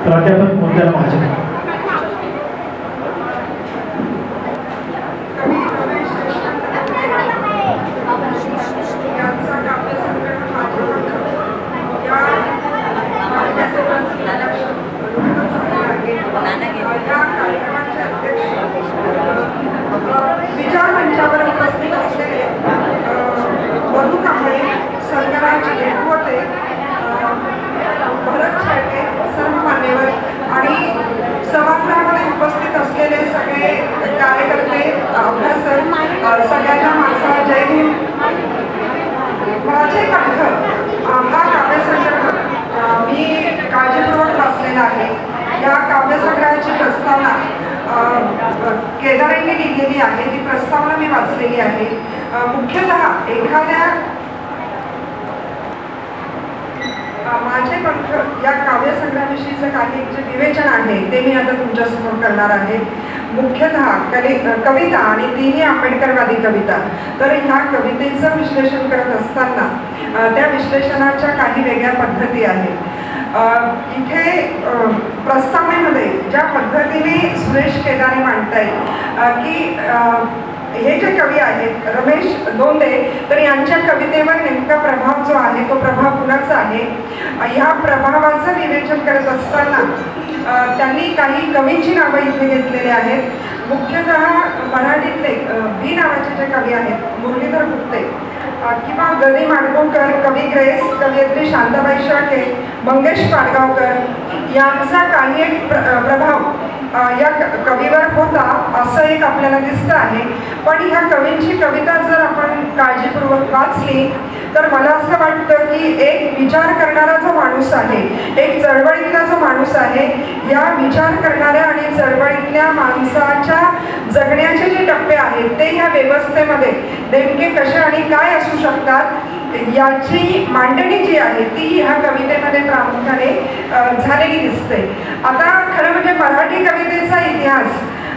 प्राध्यापक मोतीराम महाजन. विचार मंचावर उपस्थित असलेले मधु कांबळे, संगराज होते, भरत शेळके, सर्व मान्यवर आणि सभागृहामध्ये उपस्थित असलेले सगळे कार्यकर्ते, अभ्यासक, सगळ्यांना माझा जय भीम. माझे कंठ हा काव्यसंग्रह मी काळजीपूर्वक वाचलेला आहे. या काव्यसंग्रहाची प्रस्तावना केदारांनी लिहिलेली आहे. ती प्रस्तावना मी वाचलेली आहे. मुख्यतः एखाद्या माझे कंठ या काव्यसंग्रहाविषयीचं काही जे विवेचन आहे ते मी आता तुमच्यासमोर करणार आहे. मुख्यतः कविता आणि तीही आंबेडकरवादी कविता. तर ह्या कवितेचं विश्लेषण करत असताना त्या विश्लेषणाच्या काही वेगळ्या पद्धती आहेत. इथे प्रस्तावनेमध्ये ज्या पद्धतीने सुरेश केदारे मांडतायत की हे जे कवी आहेत रमेश दोंदे, तर यांच्या कवितेवर नेमका प्रभाव जो आहे तो प्रभाव कुणाचा आहे. ह्या प्रभावाचं विवेचन करत असताना त्यांनी काही कवींची नावं इथे घेतलेली आहेत. मुख्यतः मराठीतले बी नावाचे जे कवी आहेत, मुरलीधर गुप्ते किंवा गदी माडगूळकर, कवी ग्रेस, कवयित्री शांताबाई शेळके, मंगेश पाडगावकर यांचा काही एक प्रभाव या कवीवर होता असं एक आपल्याला दिसतं आहे. पण ह्या कवींची कविता जर आपण काळजीपूर्वक वाचली तर मला असं वाटतं की एक विचार करणारा जो माणूस आहे, एक चळवळीतला जो माणूस आहे, या विचार करणाऱ्या आणि चळवळीतल्या माणसाच्या जगण्याचे जे टप्पे आहेत ते ह्या व्यवस्थेमध्ये नेमके कसे आणि काय असू शकतात याची मांडणी जी आहे ती ह्या कवितेमध्ये प्रामुख्याने झालेली दिसते. आता खरं म्हणजे मराठी कवितेचा इतिहास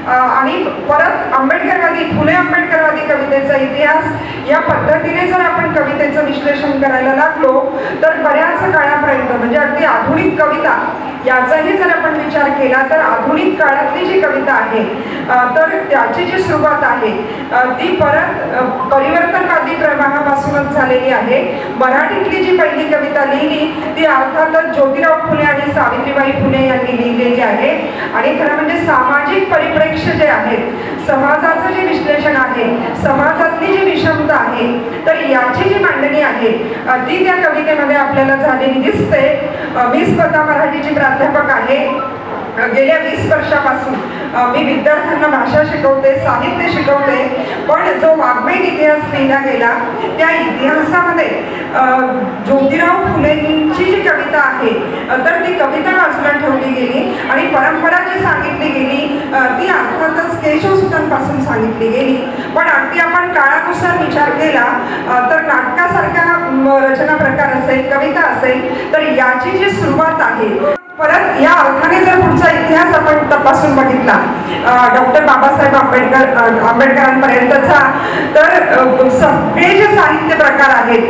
आणि परत आंबेडकरवादी, फुले आंबेडकरवादी कवितेचा इतिहास या पद्धतीने जर आपण कवितेचं विश्लेषण करायला लागलो तर बऱ्याच काळापर्यंत म्हणजे अगदी आधुनिक कविता याचाही जर आपण विचार केला तर आधुनिक काळातली जी कविता आहे तर त्याची जी सुरुवात आहे ती परत परिवर्तनवादी प्रवाहापासूनच झालेली आहे. मराठीतली जी पहिली कविता लिहिली ती अर्थातच ज्योतिराव फुले आणि सावित्रीबाई फुले यांनी लिहिलेली आहे. आणि खरं म्हणजे सामाजिक परिप्रेक्ष्य जे आहेत, समाजाचं जे विश्लेषण आहे, समाजातली जी विषमता आहे, तर याची जी मांडणी आहे ती त्या कवितेमध्ये आपल्याला झालेली दिसते. मी स्वतः मराठीची प्राध्यापक आहे. गेल्या 20 वर्षापासून मी विद्यार्थ्यांना भाषा शिकवते, साहित्य शिकवते. पण जो वाङ्मयीन इतिहास लिहिला गेला त्या इतिहासामध्ये ज्योतिराव फुलेंची जी कविता आहे तर ती कविता बाजूला ठेवली गेली आणि परंपरा जी सांगितली गेली ती अर्थातच केशवसुतांपासून सांगितली गेली. पण अगदी आपण काळानुसार विचार केला तर नाटकासारखा रचना प्रकार असेल, कविता असेल, तर याची जी सुरुवात आहे परत या अर्थाने जर पुढचा इतिहास आपण तपासून बघितला डॉक्टर बाबासाहेब आंबेडकरांपर्यंतचा तर सगळे जे साहित्य प्रकार आहेत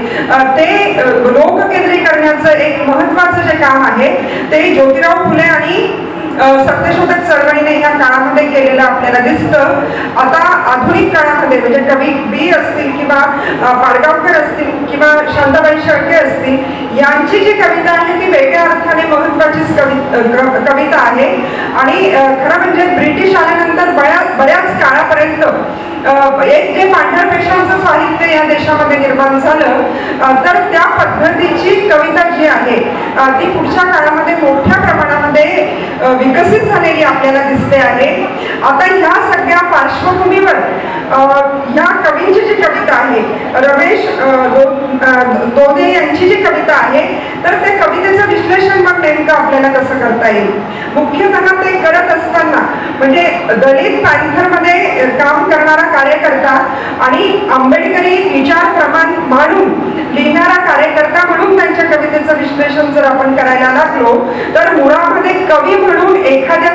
ते लोककेंद्रीकरणाचं एक महत्त्वाचं जे काम आहे ते ज्योतिराव फुले आणि सत्यशोधक चळवळीने या काळामध्ये केलेलं आपल्याला दिसतं. आता आधुनिक काळामध्ये म्हणजे कवी बी असतील किंवा पाडगावकर असतील किंवा शांताबाई शेळके असतील यांची जी कविता आहे ती वेगळ्या अर्थाने महत्त्वाची कविता आहे. आणि खरं म्हणजे ब्रिटिश आल्यानंतर बऱ्याच काळापर्यंत एक जे पांढऱ्या पेशांचं साहित्य या देशामध्ये निर्माण झालं तर त्या पद्धतीची कविता जी आहे ती पुढच्या काळामध्ये मोठ्या प्रमाणामध्ये विकसित झालेली आपल्याला दिसते आहे. आता ह्या सगळ्या पार्श्वभूमीवर ह्या कवींची जी कविता आहे रमेश दोंदे यांची जी कविता आहे तर त्या कवितेचं विश्लेषण मग नेमकं आपल्याला कसं करता येईल. मुख्यतः ते करत असताना म्हणजे दलित पॅन्थरमध्ये काम करणारा कार्यकर्ता आणि आंबेडकरी विचार प्रमाण मांडून लिहिणारा कार्यकर्ता म्हणून त्यांच्या कवितेचं विश्लेषण जर आपण करायला लागलो तर मुळामध्ये कवी म्हणून एखाद्या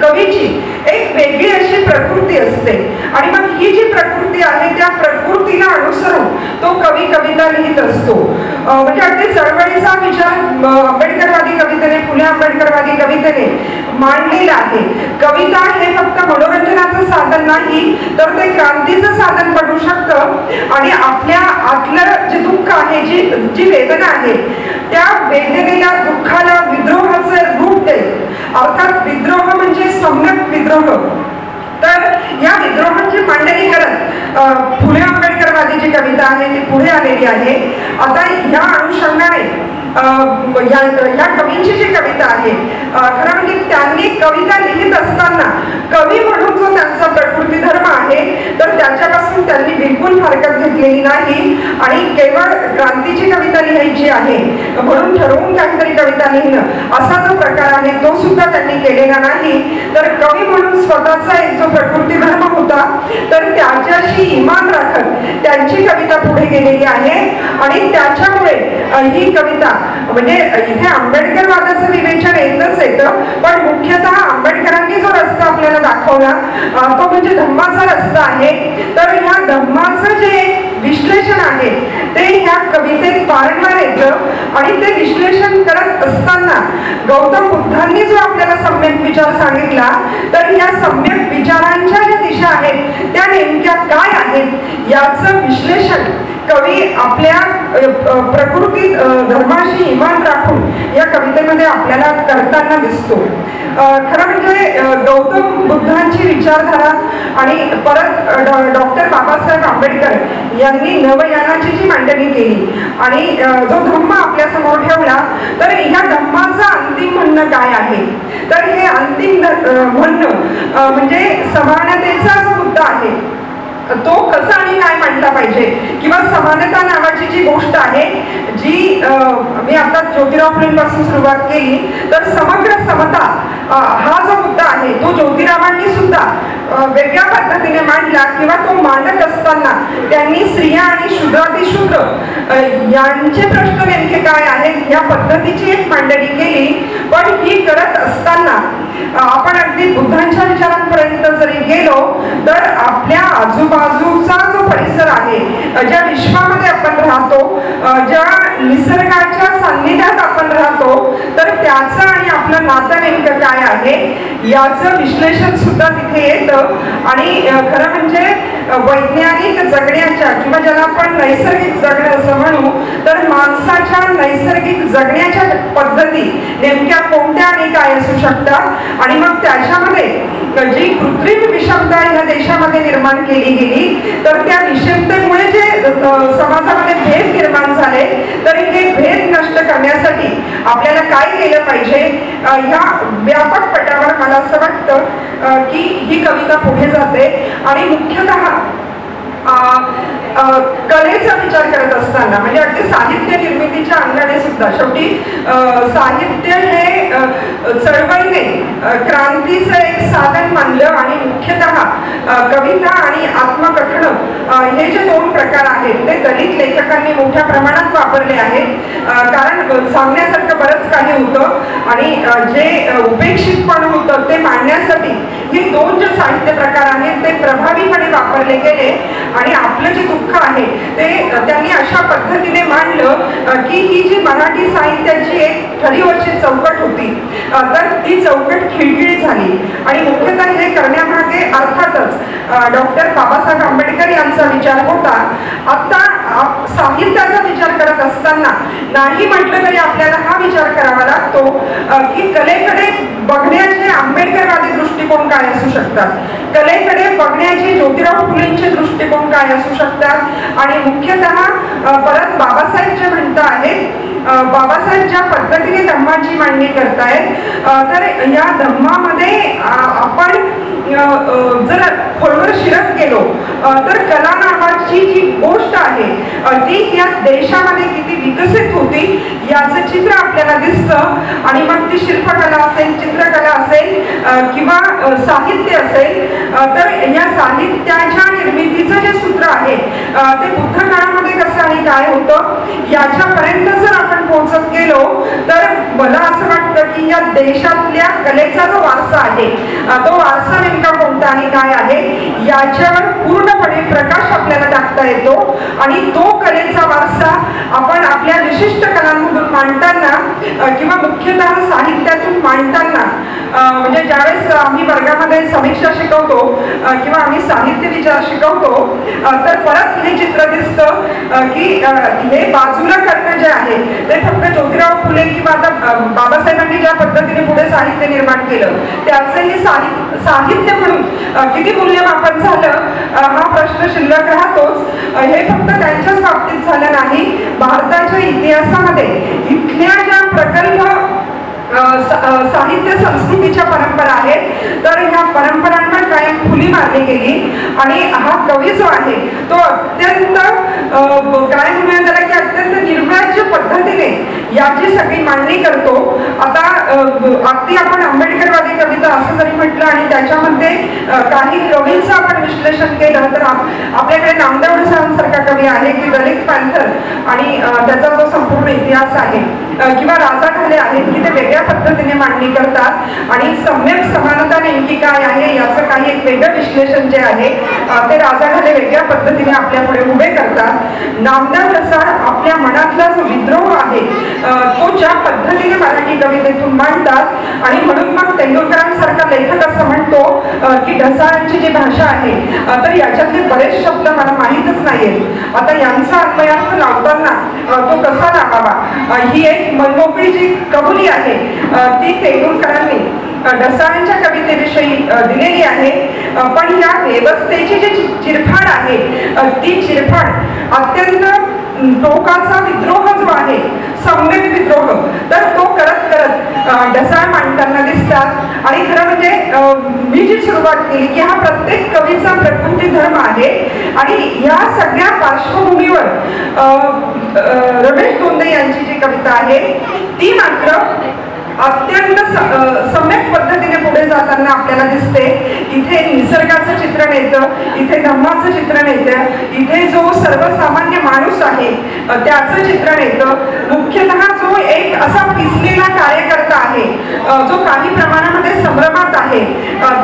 कवीची एक वेगळी अशी प्रकृती असते आणि मग ही जी प्रकृती आहे त्या प्रकृतीला अनुसरून तो कवी कविता लिहित असतो. म्हणजे अगदी चळवळीचा विचार आंबेडकरवादी कवितेने, फुले आंबेडकरवादी कवितेने मांडलेला आहे. कविता हे फक्त मनोरंजनाचं साधन नाही, तर ते क्रांतीचं साधन बनू शकतं आणि आपल्या आतलं जे दुःख आहे, जी वेदना आहे, त्या वेदनेला, दुःखाला विद्रोहाचं रूप देईल. अर्थात विद्रोह म्हणजे सम्यक विद्रोह. तर या विद्रोहाची मांडणी करत फुले आंबेडकरवादी जी कविता आहे ती पुढे आलेली आहे. आता या अनुषंगाने या कवींची जी कविता आहे, खरं म्हणजे त्यांनी कविता लिहित असताना कवी म्हणून जो त्यांचा प्रकृती धर्म आहे तर त्याच्यापासून त्यांनी बिलकुल हरकत घेतलेली नाही आणि केवळ क्रांतीची कविता लिहायची आहे म्हणून ठरवून काहीतरी कविता लिहिणं असा जो प्रकार आहे तो सुद्धा त्यांनी केलेला नाही. तर कवी म्हणून स्वतःचा एक जो प्रकृती धर्म होता तर त्याच्याशी इमान राखत त्यांची कविता पुढे गेलेली आहे आणि त्याच्यामुळे ही कविता म्हणजे इथे आंबेडकरवादाचं विवेचन येतच येतं, पण मुख्यतः आंबेडकरांनी जो रस्ता आपल्याला दाखवला तो म्हणजे धम्माचा रस्ता आहे. तर ह्या धम्माचं जे विश्लेषण आहे ते ह्या कवितेत वारंवार येतं आणि ते विश्लेषण करत असताना गौतम बुद्धांनी जो आपल्याला सम्यक विचार सांगितला तर या सम्यक विचारांच्या ज्या दिशा आहेत त्या नेमक्या काय आहेत याचं विश्लेषण कवी आपल्या प्रकृती धर्माशी इमान राखून या कवितेमध्ये आपल्याला करताना दिसतो. खरं म्हणजे गौतम बुद्धांची विचारधारा आणि परत डॉक्टर बाबासाहेब आंबेडकर यांनी नवयानाची जी मांडणी केली आणि जो धम्म आपल्या समोर ठेवला तर ह्या धम्माचं अंतिम म्हणणं काय आहे. तर हे अंतिम म्हणणं म्हणजे समानतेचा जो मुद्दा आहे तो कसा आणि काय मांडला पाहिजे किंवा समानता नावाची जी गोष्ट आहे जी मी आता ज्योतिराव फुलेंपासून सुरुवात केली तर समग्र समता हा जो मुद्दा आहे तो ज्योतिरावांनी सुद्धा वेगळ्या पद्धतीने मांडला किंवा तो मांडत असताना त्यांनी स्त्रिया आणि शूद्रातिशूद्र यांचे प्रश्न नेमके काय आहेत या पद्धतीची एक मांडणी केली. पण ही करत असताना आपण अगदी बुद्धांच्या विचारांपर्यंत जरी गेलो तर आपल्या आजूबाजूचा जो परिसर आहे, ज्या विश्वामध्ये आपण राहतो, ज्या निसर्गाच्या सान्निध्यात आपण राहतो तर त्याचं आणि आपलं नातं नेमकं काय आहे याचं विश्लेषण सुद्धा तिथे येतं. आणि खरं म्हणजे वैज्ञानिक जगण्याच्या किंवा ज्याला आपण नैसर्गिक जगणं असं म्हणू तर माणसाच्या नैसर्गिक जगण्याच्या पद्धती नेमक्या कोणत्या आणि काय असू शकतात आणि मग त्याच्यामध्ये जी कृत्रिम विषमता ह्या देशामध्ये निर्माण केली गेली तर त्या विषमतेमुळे जे समाजामध्ये भेद निर्माण झाले तर हे भेद नष्ट करण्यासाठी आपल्याला काय केलं पाहिजे ह्या व्यापक पटावर मला असं वाटतं की ही कविता पुढे जाते. आणि मुख्यतः कलेचा विचार करत असताना म्हणजे अगदी साहित्य निर्मितीच्या अंगाने सुद्धा शेवटी साहित्य हे चळवळीने क्रांतीचं एक साधन मानलं आणि मुख्यतः कविता आणि आत्मकथन हे जे दोन प्रकार आहेत ते दलित लेखकांनी मोठ्या प्रमाणात वापरले आहेत. कारण सांगण्यासारखं बरंच काही होतं आणि जे उपेक्षितपण होतं ते मांडण्यासाठी हे दोन जे साहित्य प्रकार आहेत ते प्रभावीपणे वापरले गेले आणि आपलं जे दुःख आहे ते त्यांनी अशा पद्धतीने मांडलं की ही जी मराठी साहित्याची एक ठरीवरची चौकट होती तर ती चौकट खिळखिळी झाली. आणि मुख्यतः हे करण्यामागे अर्थातच डॉक्टर बाबासाहेब आंबेडकर यांचा विचार होता. आता साहित्याचा विचार करत असताना नाही म्हटलं तरी आपल्याला हा विचार करावा लागतो की कलेकडे बघण्याचे आंबेडकरवादी दृष्टिकोन काय असू शकतात, कलेकडे बघण्याचे ज्योतिराव फुलेंचे दृष्टिकोन काय असू शकतात आणि मुख्यतः परत बाबासाहेब जे म्हणत आहेत बाबासाहेब ज्या पद्धतीने धम्माची मांडणी करतायत तर या धम्मामध्ये आपण जर खोलवर शिरत गेलो तर कला नावाची जी गोष्ट आहे ती या देशामध्ये किती विकसित होती याचं चित्र आपल्याला दिसतं. आणि मग ती शिल्पकला असेल, चित्रकला असेल किंवा साहित्य असेल तर या साहित्याच्या निर्मितीचं जे सूत्र आहे ते बुद्ध काळामध्ये कसं आणि काय होतं याच्यापर्यंत जर आपण पोहोचत गेलो तर मला असं वाटतं शकतं की या देशातल्या कलेचा जो वारसा आहे तो वारसा नेमका कोणता आणि काय आहे याच्यावर पूर्णपणे प्रकाश आपल्याला टाकता येतो आणि तो कलेचा वारसा आपण आपल्या विशिष्ट कलांमधून मांडताना किंवा मुख्यतः साहित्यातून मांडताना म्हणजे ज्यावेळेस आम्ही वर्गामध्ये समीक्षा शिकवतो किंवा आम्ही साहित्य विचार शिकवतो तर परत हे चित्र दिसतं की हे बाजूला करणं जे आहे ते फक्त ज्योतिराव फुले किंवा आता बाबासाहेबांनी ज्या पद्धतीने पुढे साहित्य निर्माण केलं त्याचंही साहित्य म्हणून किती मूल्यमापन झालं हा प्रश्न शिल्लक राहतोच। हे फक्त त्यांच्याच बाबतीत झालं नाही, भारताच्या इतिहासामध्ये इथल्या ज्या प्रगल्भ साहित्य संस्कृतीच्या परंपरा आहेत तर ह्या परंपरांना कायम फुली मारली गेली आणि हा कवी जो आहे तो अत्यंत काय म्हणूया त्याला की अत्यंत निर्व्याज्य पद्धतीने याची सगळी मांडणी करतो। आता अगदी आपण आंबेडकरवादी कविता असं जरी म्हटलं आणि त्याच्यामध्ये काही कवींचं आपण विश्लेषण केलं तर आपल्याकडे नामदेव ढसाळांसारखा कवी आहे की दलित पॅन्थर आणि त्याचा जो संपूर्ण इतिहास आहे किंवा राजा ढाले आहेत की ते वेगळ्या पद्धतीने मांडणी करतात आणि सम्यक समानता नेमकी काय आहे याचं काही एक वेगळं विश्लेषण जे आहे ते राजा ढाले वेगळ्या पद्धतीने आपल्या पुढे उभे करतात। नामदेव ढसाळ आपल्या मनातला जो विद्रोह आहे तो ज्या पद्धतीने मराठी कवितेतून मांडतात आणि म्हणून मग तेंडुलकरांसारखा लेखक असं म्हणतो की ढसाळांची जी भाषा आहे तर याच्यातले बरेच शब्द मला माहीतच नाहीयेत, आता यांचा अन्वयार्थ लावताना तो कसा लावावा ही एक मनमोकळी जी कबुली आहे ती तेंडुलकरांनी ढसाळांच्या कवितेविषयी दिलेली आहे। पण या व्यवस्थेची जी चिरफाड आहे ती चिरफाड अत्यंत टोकाचा विद्रोह जो आहे सम्यक विद्रोह तर तो करत करत ढसाळ मांडताना दिसतात। आणि खरं म्हणजे मी जी सुरुवात केली की हा प्रत्येक कवीचा प्रकृती धर्म आहे आणि या सगळ्या पार्श्वभूमीवर रमेश दोंदे यांची जी कविता आहे ती मात्र अत्यंत सम्यक पद्धतीने पुढे जाताना आपल्याला दिसते। इथे निसर्गाचं चित्रण येतं, इथे धम्माचं चित्रण येतं, इथे जो सर्वसामान्य माणूस आहे त्याचं चित्रण येतं, मुख्यतः जो एक असा पिसलेला कार्यकर्ता आहे जो काही प्रमाणामध्ये संभ्रमात आहे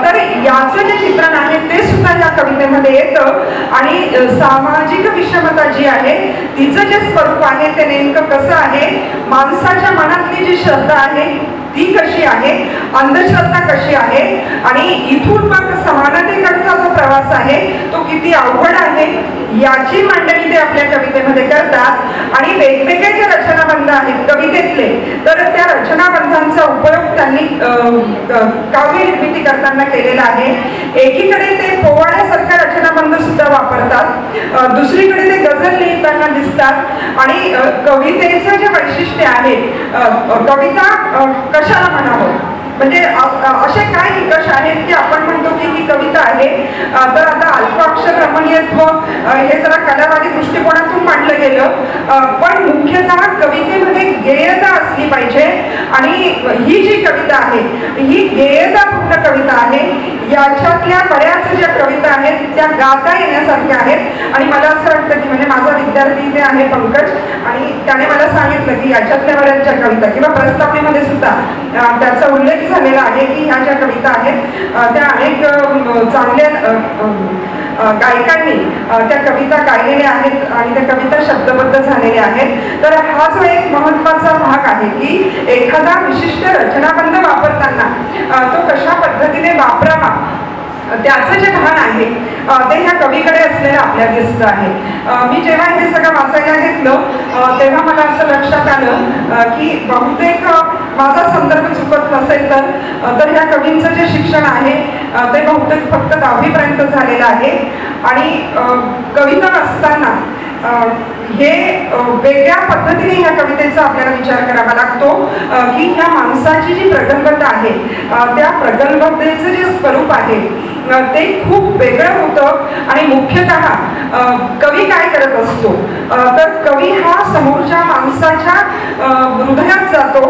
तर याचं जे चित्रण आहे ते सुद्धा या कवितेमध्ये येतं। आणि सामाजिक विषमता जी आहे तिचं जे स्वरूप आहे ते नेमकं कसं आहे, माणसाच्या मनातली जी श्रद्धा आहे ती कशी आहे, अंधश्रद्धा कशी आहे आणि इथून मग समानतेकडचा जो प्रवास आहे तो किती अवघड आहे याची मांडणी ते आपल्या कवितेमध्ये करतात। आणि वेगवेगळे जे रचनाबंध आहेत कवितेतले तर त्या रचनाबंधांचा उपयोग त्यांनी काव्य निर्मिती करताना केलेला आहे। एकीकडे ते पोवाड्यासारखा रचनाबंध सुद्धा वापरतात, दुसरीकडे ते गझल लिहिताना दिसतात आणि कवितेचं जे वैशिष्ट्य आहे कविता कशाला म्हणावं म्हणजे असे काय निकष आहेत की आपण म्हणतो की ही कविता आहे तर आता अल्पाक्षर रमणीयत्व हे जरा कलावादी दृष्टिकोनातून मांडलं गेलं पण मुख्यतः कवितेमध्ये गेयता असली पाहिजे आणि ही जी कविता आहे ही गेयतापूर्ण कविता आहे। याच्यातल्या बऱ्याच ज्या कविता आहेत त्या गाता येण्यासारख्या आहेत आणि मला असं वाटतं की म्हणजे माझा विद्यार्थी इथे आहे पंकज आणि त्याने मला सांगितलं की याच्यातल्या बऱ्याच ज्या कविता किंवा प्रस्तावनेमध्ये सुद्धा त्याचा उल्लेख झालेला आहे की ह्या ज्या कविता आहेत त्या अनेक चांगल्या गायकांनी त्या कविता गायलेल्या आहेत आणि त्या कविता शब्दबद्ध झालेल्या आहेत। तर हा जो एक महत्त्वाचा भाग आहे की एखादा विशिष्ट रचनाबंध वापरताना तो कशा पद्धतीने वापरावा त्याचं जे भान आहे ते ह्या कवीकडे असलेलं आपल्याला दिसतं आहे। मी जेव्हा हे सगळं वाचायला घेतलं तेव्हा मला असं लक्षात आलं की बहुतेक माझा संदर्भ चुकत नसेल तर ह्या कवींचं जे शिक्षण आहे ते बहुतेक फक्त 10वी पर्यंत झालेलं आहे आणि कविता वाचताना हे वेगळ्या पद्धतीने ह्या कवितेचा आपल्याला विचार करावा लागतो की ह्या माणसाची जी प्रगल्भता आहे त्या प्रगल्भतेचं जे स्वरूप आहे ते खूप वेगळं होतं आणि मुख्यतः कवी काय करत असतो तर कवी हा समोरच्या माणसाच्या हृदयात जातो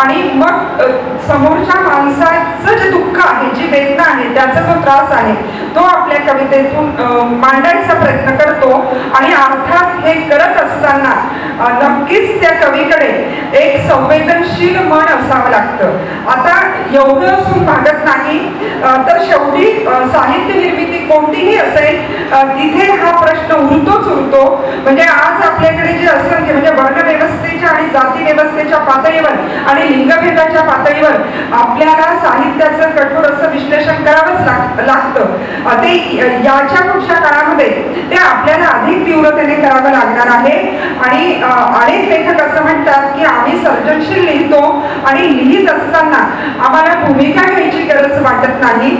आणि मग समोरच्या माणसाचं जे दुःख आहे जी वेदना आहे त्याचा जो त्रास आहे तो आपल्या कवितेतून मांडायचा प्रयत्न करतो आणि अर्थात हे करत असताना नक्कीच त्या कवीकडे एक संवेदनशील मन असावं लागतं. आता एवढं असून भागत नाही. तर शेवटी साहित्य निर्मिती कोणतीही असेल तिथे हा प्रश्न उरतो. म्हणजे आज आपल्याकडे जे असंख्य म्हणजे वर्णव्यवस्थेच्या आणि जाती व्यवस्थेच्या पातळीवर आणि लिंगभेदाच्या पातळीवर आपल्याला साहित्याचं कठोर असं विश्लेषण करावंच लागतं. ते याच्या पुढच्या काळामध्ये ते आपल्याला अधिक तीव्रतेने करावं लागणार आहे. आणि अनेक लेखक असं म्हणतात की आम्ही सर्जनशील लिहितो आणि लिहित असताना आम्हाला भूमिका घ्यायची गरज वाटत नाही.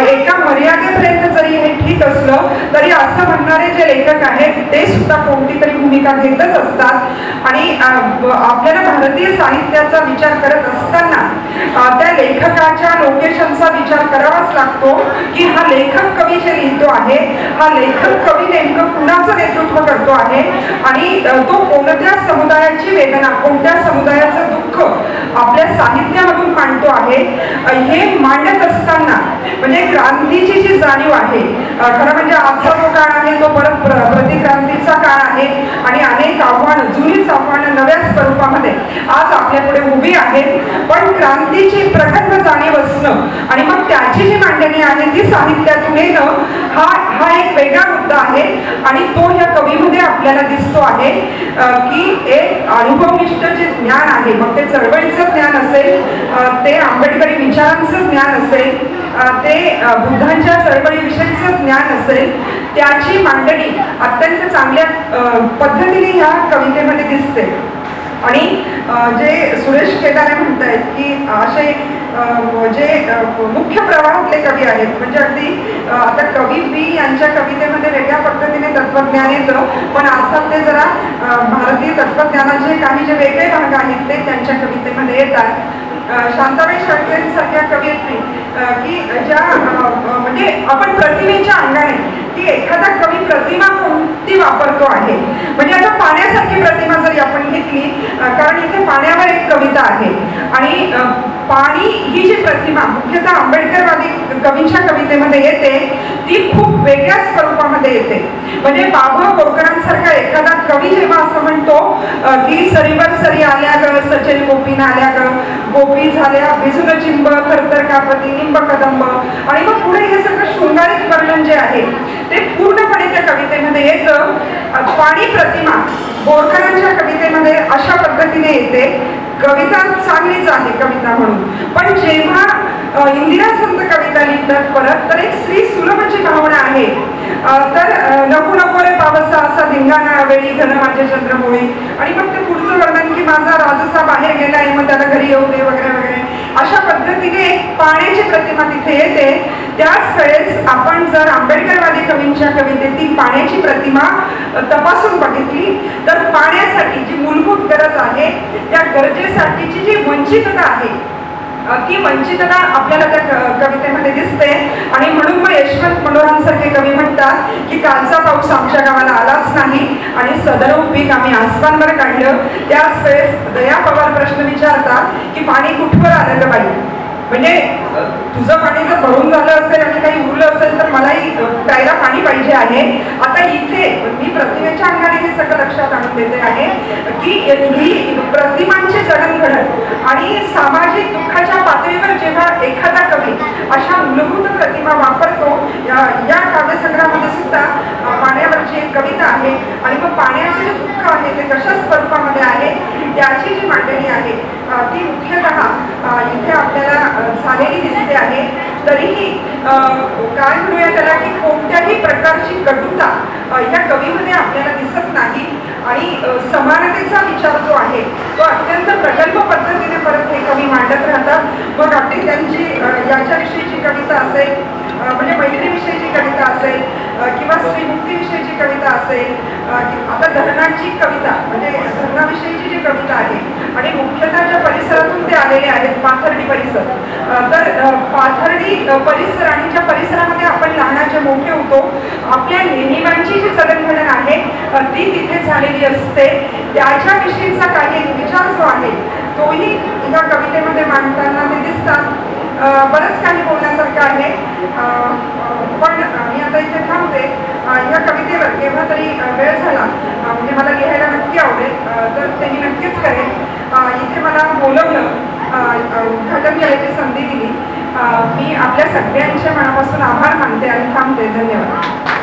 एका मर्यादेपर्यंत जरी हे ठीक असलं तरी असं म्हणणारे जे लेखक आहेत ते सुद्धा कोणती तरी भूमिका घेतच असतात. आणि आपल्याला भारतीय साहित्याचा विचार करत असताना त्या लेखकाच्या लोकेशनचा विचार करावाच लागतो की हा लेखक कवी जे लिहितो आहे हा लेखक कवी नेमकं कुणाचं नेतृत्व करतो आहे आणि तो कोणत्या समुदायाची वेदना कोणत्या समुदायाचं दुःख आपल्या साहित्यामधून मांडतो आहे. हे मांडत असताना म्हणजे क्रांतीची जी जाणीव आहे खरं म्हणजे आजचा जो काळ आहे तो परत प्रतिक्रांतीचा काळ आहे आणि अनेक आव्हानं जुनीच आव्हानं नव्या स्वरूपामध्ये आज आपल्यापुढे उभी आहेत. पण क्रांतीची प्रगल्भ जाणीव असणं आणि मग त्याची जी मांडणी आहे ती साहित्यातून येणं हा एक वेगळा मुद्दा आहे. आणि तो या कवीमध्ये आपल्याला दिसतो आहे की एक अनुभवनिष्ठ जे ज्ञान आहे मग ते चळवळीचं ज्ञान असेल ते आंबेडकरी विचारांचं ज्ञान असेल ते बुद्धांच्या चळवळीविषयीचं ज्ञान असेल त्याची मांडणी अत्यंत चांगल्या पद्धतीने ह्या कवितेमध्ये दिसते. आणि जे सुरेश केदारे म्हणतायत की असे जे मुख्य प्रवाहातले कवी आहेत म्हणजे अगदी आता कवी बी यांच्या कवितेमध्ये वेगळ्या पद्धतीने तत्वज्ञान येतं पण अर्थात ते जरा भारतीय तत्वज्ञानाचे काही जे वेगळे भाग आहेत ते त्यांच्या कवितेमध्ये येतात. शांताबाई शेळकेंसारख्या कवयित्री की ज्या म्हणजे आपण प्रतिमेच्या अंगाने की एखादा कवी प्रतिमा कोणती वापरतो आहे. म्हणजे आता पाण्यासारखी प्रतिमा जरी आपण घेतली कारण इथे पाण्यावर एक कविता आहे आणि पाणी ही जी प्रतिमा मुख्यतः आंबेडकरवादी कवींच्या कवितेमध्ये येते ती खूप वेगळ्या स्वरूपामध्ये येते. म्हणजे बाबा बोरकरांसारखा एखादा कवी जेव्हा असं म्हणतो की सरीवर सरी आल्या ग सचेल गोपीन आल्या ग गोपी झाल्या भिजून चिंब थरथर कापती निंब कदंब आणि मग पुढे हे सगळं शृंगारिक वर्णन जे आहे ते पूर्णपणे त्या कवितेमध्ये येतं. पाणी प्रतिमा बोरकरांच्या कवितेमध्ये अशा पद्धतीने येते. कविता चांगलीच आहे कविता म्हणून पण जेव्हा इंदिरा संत कविता लिहितात परत तर एक स्त्री सुलभची भावना आहे. तर नको नको रे पावसा असा धिंगाणा वेळी घन माझे चंद्रमोळी आणि मग ते पुढचं वर्णन की माझा राजसा बाहेर गेलाय मग त्याला घरी येऊ दे वगैरे वगैरे अशा पद्धतीने एक पाण्याची प्रतिमा तिथे येते. त्याच वेळेस आपण जर आंबेडकरवादी कवींच्या कवितेतील पाण्याची प्रतिमा तपासून बघितली तर पाण्यासाठी जी मूलभूत गरज आहे त्या गरजेसाठीची जी वंचितता आहे ती वंचितता आपल्याला त्या कवितेमध्ये दिसते. आणि म्हणून मग यशवंत मनोहरांसारखे कवी म्हणतात की कालचा पाऊस आमच्या गावाला आलाच नाही आणि सदर पीक आम्ही आसमानवर काढलं. त्याच वेळेस दया पवार प्रश्न विचारतात की पाणी कुठवर आलं ग बाई. म्हणजे तुझं पाणी जर भरून झालं असेल आणि काही उरलं असेल तर मलाही प्यायला पाणी पाहिजे आहे. आता इथे मी प्रतिमेच्या अंगाने हे सगळं लक्षात आणून देते आहे की ही प्रतिमांची जडणघडण आणि सामाजिक दुःखाच्या पातळीवर जेव्हा एखादा कवी अशा मूलभूत प्रतिमा वापरतो या काव्यसंग्रहामध्ये सुद्धा पाण्यावरची एक कविता आहे आणि मग पाण्याचे जे दुःख आहे ते कशा स्वरूपामध्ये आहे त्याची जी मांडणी आहे ती मुख्यतः इथे आपल्याला झालेली दिसते आहे. तरीही काय म्हणूया त्याला की कोणत्याही प्रकारची कटुता या कवीमध्ये आपल्याला दिसत नाही. आणि समानतेचा विचार जो आहे तो अत्यंत प्रगल्भ पद्धतीने परत हे कवी मांडत राहतात. मग अगदी त्यांची याच्याविषयीची कविता असेल म्हणजे मैत्रीविषयीची कविता असेल किंवा श्रीमुक्तीविषयीची कविता असेल आता धरणाची कविता म्हणजे धरणाविषयीची जी कविता आहे आणि मुख्यतः ज्या परिसरातून ते आलेले आहेत पाथर्डी परिसर तर पाथर्डी परिसर आणि ज्या परिसरामध्ये आपण लहानाचे मोठे होतो आपल्या नेहमीची जी जडणघडण आहे ती तिथे झालेली असते. त्याच्याविषयीचा काही विचार जो आहे तोही या कवितेमध्ये मांडताना ते दिसतात. बरंच काही बोलण्यासारखं आहे पण मी आता इथे थांबते. या कवितेवर केव्हा तरी वेळ झाला म्हणजे मला लिहायला नक्की आवडेल तर ते मी नक्कीच करेन. बोलवलं, उद्घाटन करायची संधी दिली. मी आपल्या सगळ्यांच्या मनापासून आभार मानते आणि थांबते. धन्यवाद.